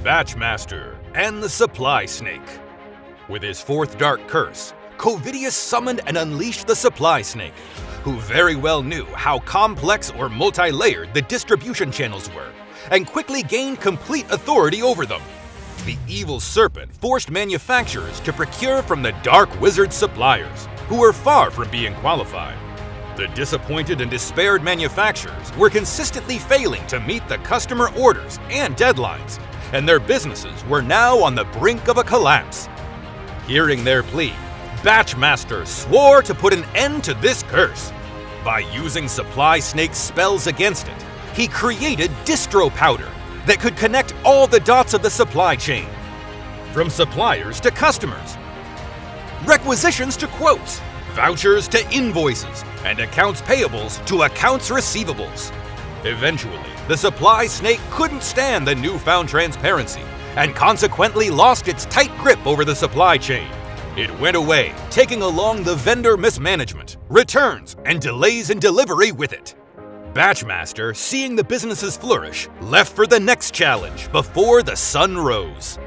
Batchmaster and the Supply Snake. With his fourth dark curse, Covidius summoned and unleashed the Supply Snake, who very well knew how complex or multi-layered the distribution channels were, and quickly gained complete authority over them. The evil serpent forced manufacturers to procure from the Dark Wizard suppliers, who were far from being qualified. The disappointed and despaired manufacturers were consistently failing to meet the customer orders and deadlines, and their businesses were now on the brink of a collapse. Hearing their plea, Batchmaster swore to put an end to this curse. By using Supply Snake's spells against it, he created Distro Powder that could connect all the dots of the supply chain, from suppliers to customers, requisitions to quotes, vouchers to invoices, and accounts payables to accounts receivables. Eventually, the Supply Snake couldn't stand the newfound transparency and consequently lost its tight grip over the supply chain. It went away, taking along the vendor mismanagement, returns, and delays in delivery with it. Batchmaster, seeing the businesses flourish, left for the next challenge before the sun rose.